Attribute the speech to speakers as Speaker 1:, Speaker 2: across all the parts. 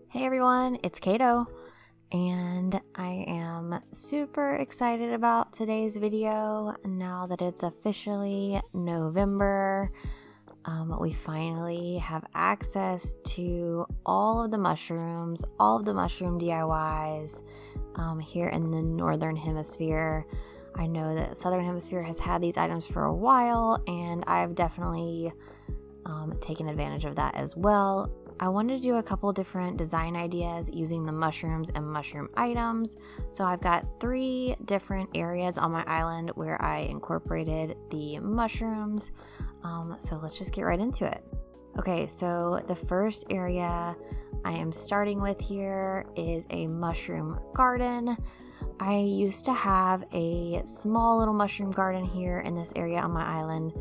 Speaker 1: Hey everyone, it's Kato, and I am super excited about today's video now that it's officially November. We finally have access to all of the mushrooms, all of the mushroom DIYs here in the Northern Hemisphere. I know that Southern Hemisphere has had these items for a while, and I've definitely taken advantage of that as well. I wanted to do a couple different design ideas using the mushrooms and mushroom items. So I've got 3 different areas on my island where I incorporated the mushrooms. So let's just get right into it. Okay, so the first area I am starting with here is a mushroom garden. I used to have a small little mushroom garden here in this area on my island,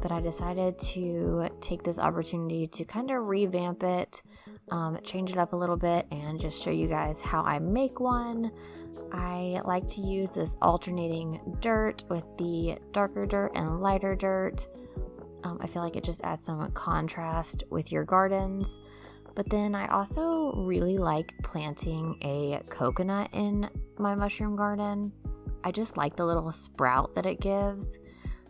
Speaker 1: but I decided to take this opportunity to kind of revamp it, change it up a little bit, and just show you guys how I make one. I like to use this alternating dirt with the darker dirt and lighter dirt. I feel like it just adds some contrast with your gardens. But then I also really like planting a coconut in my mushroom garden. I just like the little sprout that it gives.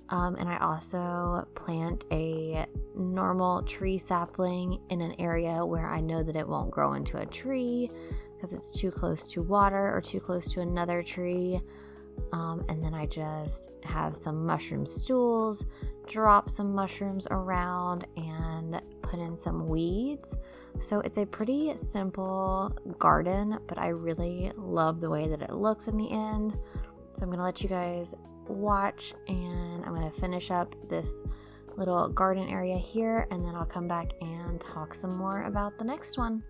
Speaker 1: And I also plant a normal tree sapling in an area where I know that it won't grow into a tree because it's too close to water or too close to another tree. And then I just have some mushroom stools, drop some mushrooms around, and put in some weeds. So it's a pretty simple garden, but I really love the way that it looks in the end. So I'm going to let you guys watch, and I'm going to finish up this little garden area here, and then I'll come back and talk some more about the next one.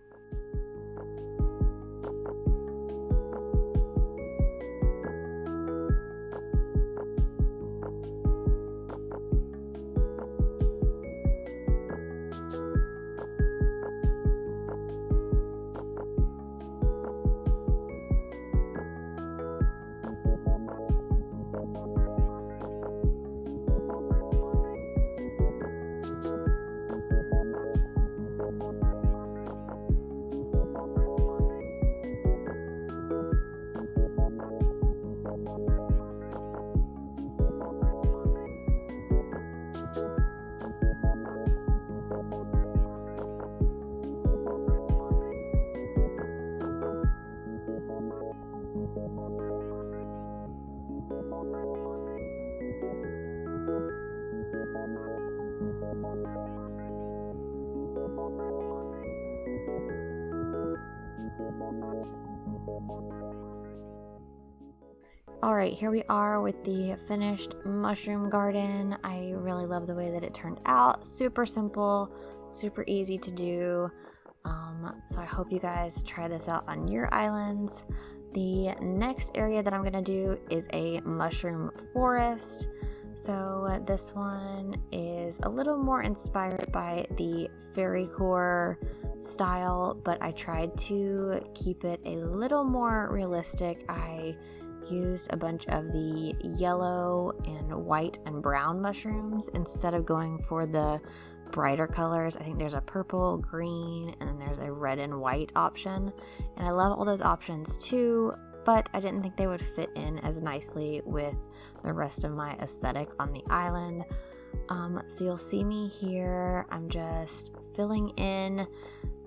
Speaker 1: Alright, here we are with the finished mushroom garden. I really love the way that it turned out. Super simple, super easy to do. So I hope you guys try this out on your islands. The next area that I'm going to do is a mushroom forest. So this one is a little more inspired by the fairy core style, but I tried to keep it a little more realistic. I used a bunch of the yellow and white and brown mushrooms instead of going for the brighter colors. I think there's a purple, green, and then there's a red and white option, and I love all those options too, but I didn't think they would fit in as nicely with the rest of my aesthetic on the island. So you'll see me here, I'm just filling in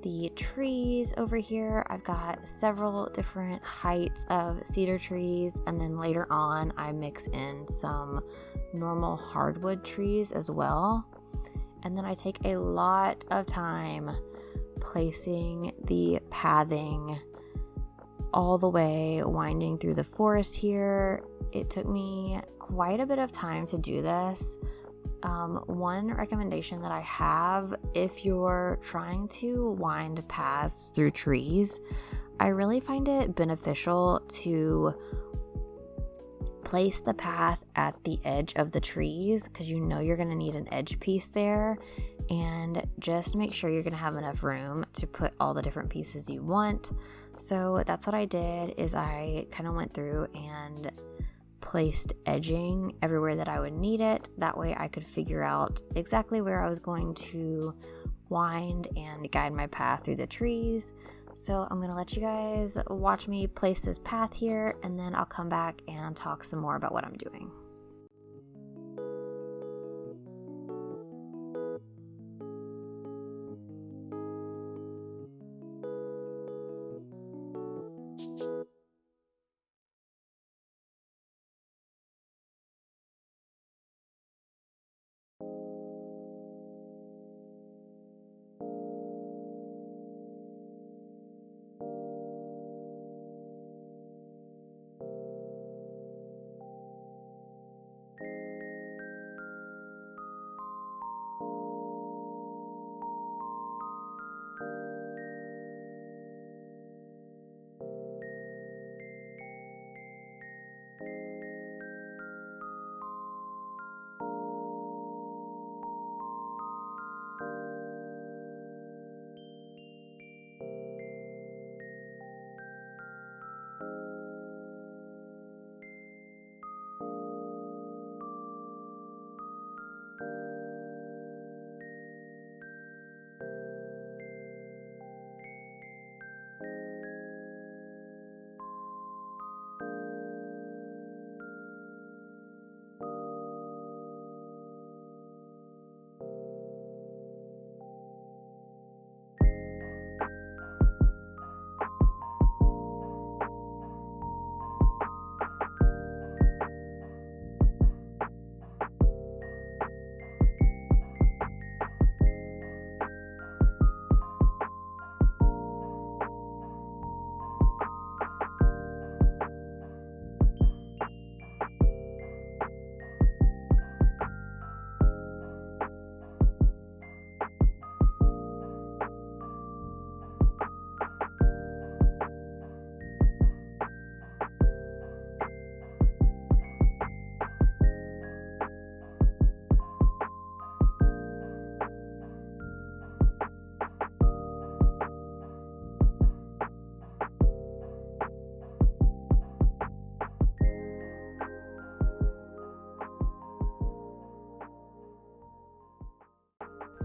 Speaker 1: the trees over here. I've got several different heights of cedar trees, and then later on I mix in some normal hardwood trees as well. And then I take a lot of time placing the pathing all the way winding through the forest here. It took me quite a bit of time to do this. One recommendation that I have, if you're trying to wind paths through trees, I really find it beneficial to place the path at the edge of the trees, because you know you're going to need an edge piece there, and just make sure you're going to have enough room to put all the different pieces you want. So that's what I did, is I kind of went through and placed edging everywhere that I would need it. That way I could figure out exactly where I was going to wind and guide my path through the trees. So I'm going to let you guys watch me place this path here, and then I'll come back and talk some more about what I'm doing.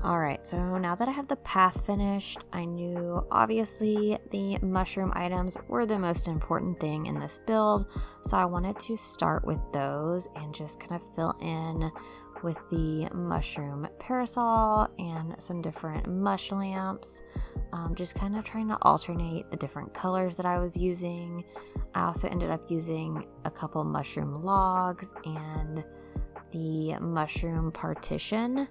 Speaker 1: Alright, so now that I have the path finished, I knew obviously the mushroom items were the most important thing in this build, so I wanted to start with those and just kind of fill in with the mushroom parasol and some different mush lamps, just kind of trying to alternate the different colors that I was using. I also ended up using a couple mushroom logs and the mushroom partition.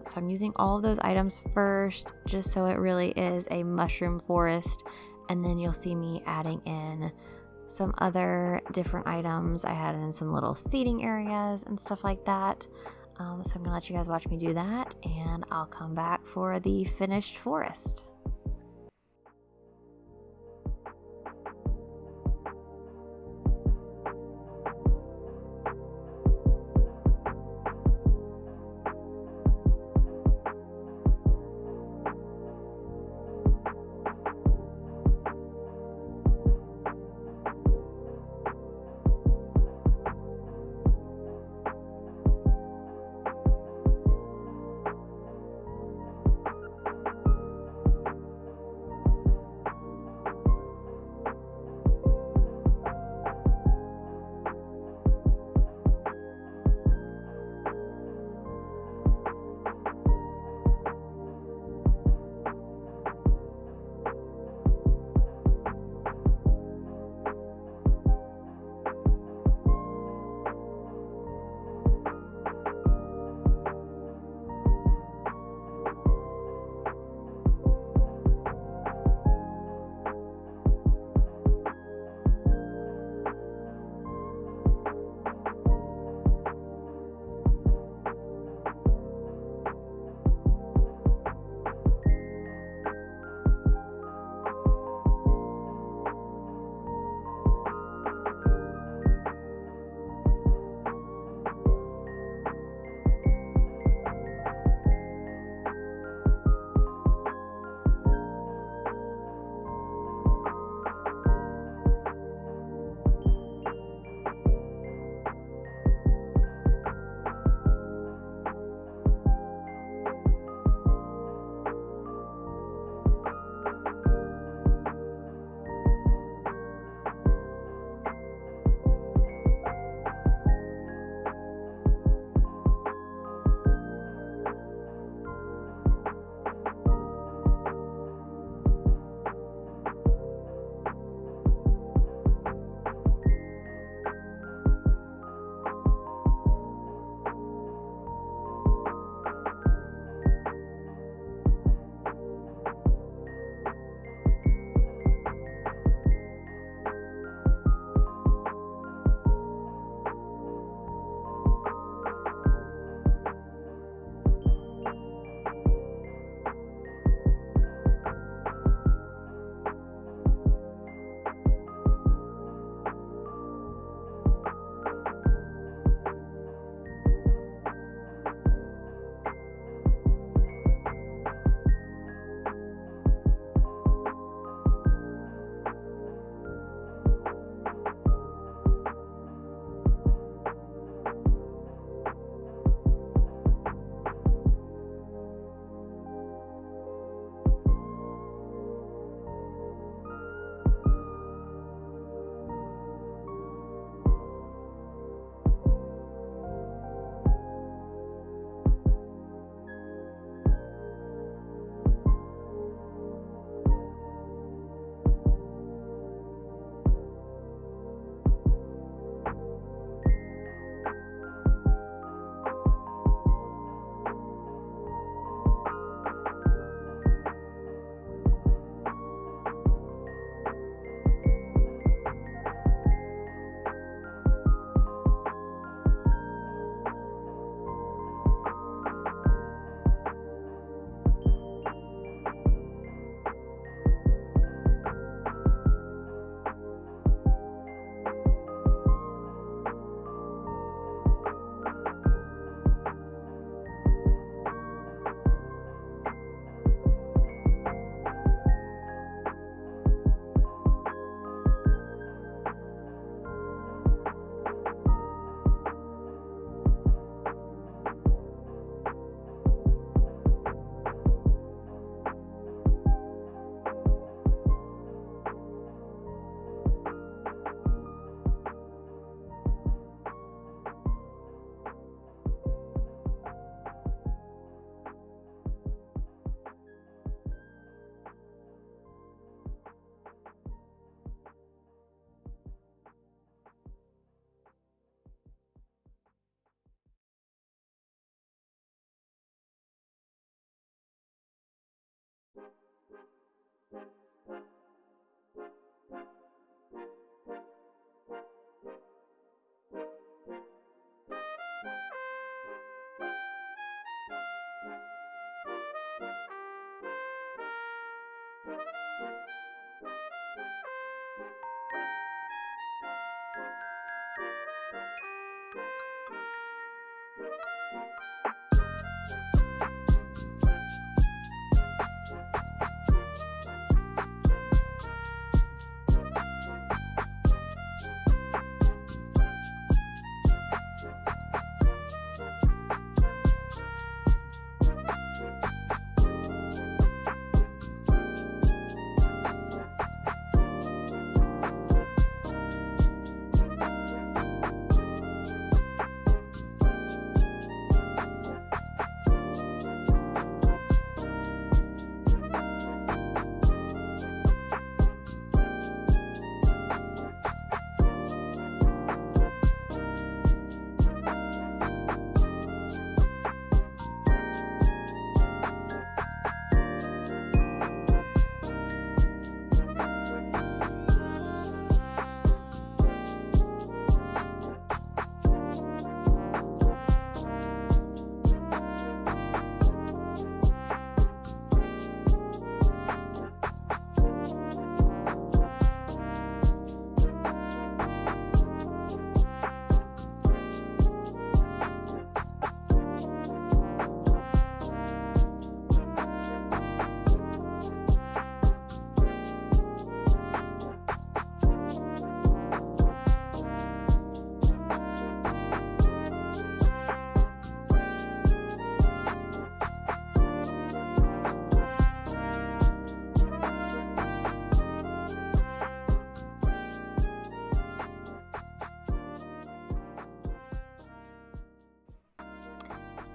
Speaker 1: So I'm using all of those items first, just so it really is a mushroom forest, and then you'll see me adding in some other different items. I had in some little seating areas and stuff like that. So I'm going to let you guys watch me do that, and I'll come back for the finished forest.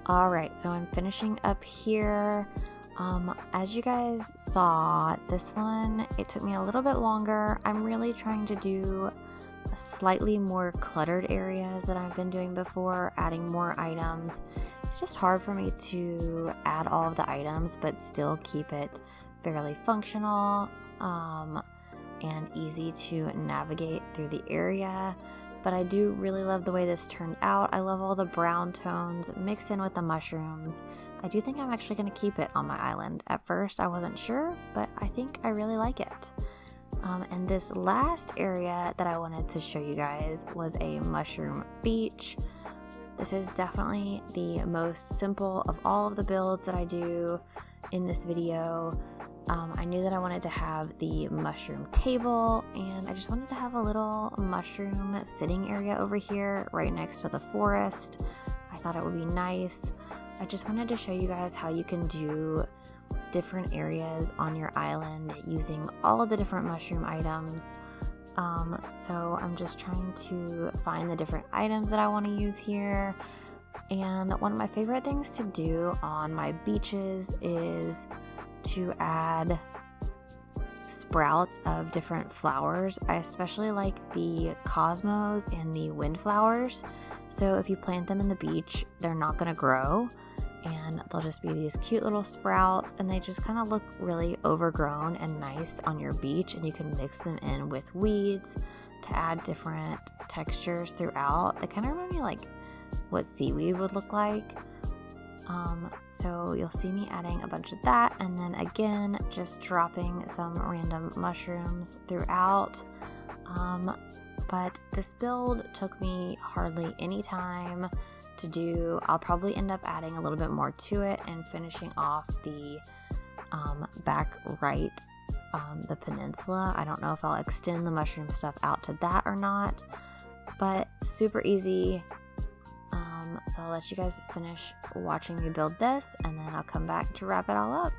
Speaker 1: Alright, so I'm finishing up here. As you guys saw, this one, it took me a little bit longer. I'm really trying to do slightly more cluttered areas than I've been doing before, adding more items. It's just hard for me to add all of the items but still keep it fairly functional and easy to navigate through the area. But I do really love the way this turned out. I love all the brown tones mixed in with the mushrooms. I do think I'm actually going to keep it on my island. At first I wasn't sure, but I think I really like it. And this last area that I wanted to show you guys was a mushroom beach. This is definitely the most simple of all of the builds that I do in this video. I knew that I wanted to have the mushroom table, and I just wanted to have a little mushroom sitting area over here right next to the forest. I thought it would be nice. I just wanted to show you guys how you can do different areas on your island using all of the different mushroom items. So I'm just trying to find the different items that I want to use here. And one of my favorite things to do on my beaches is to add sprouts of different flowers. I especially like the cosmos and the windflowers. So if you plant them in the beach, they're not going to grow, and they'll just be these cute little sprouts, and they just kind of look really overgrown and nice on your beach, and you can mix them in with weeds to add different textures throughout. They kind of remind me like what seaweed would look like. So you'll see me adding a bunch of that, and then again just dropping some random mushrooms throughout. But this build took me hardly any time to do. I'll probably end up adding a little bit more to it and finishing off the back right the peninsula. I don't know if I'll extend the mushroom stuff out to that or not, but super easy. So I'll let you guys finish watching me build this, and then I'll come back to wrap it all up.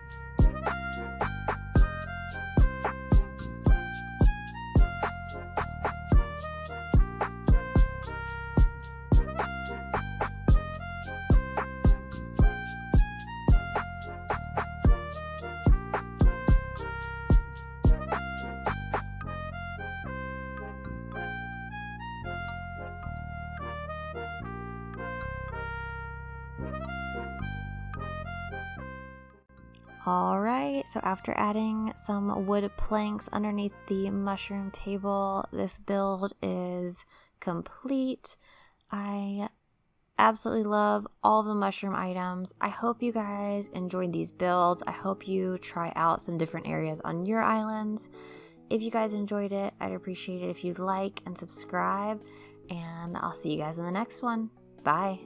Speaker 1: Alright, so after adding some wood planks underneath the mushroom table, this build is complete. I absolutely love all of the mushroom items. I hope you guys enjoyed these builds. I hope you try out some different areas on your islands. If you guys enjoyed it, I'd appreciate it if you'd like and subscribe, and I'll see you guys in the next one. Bye!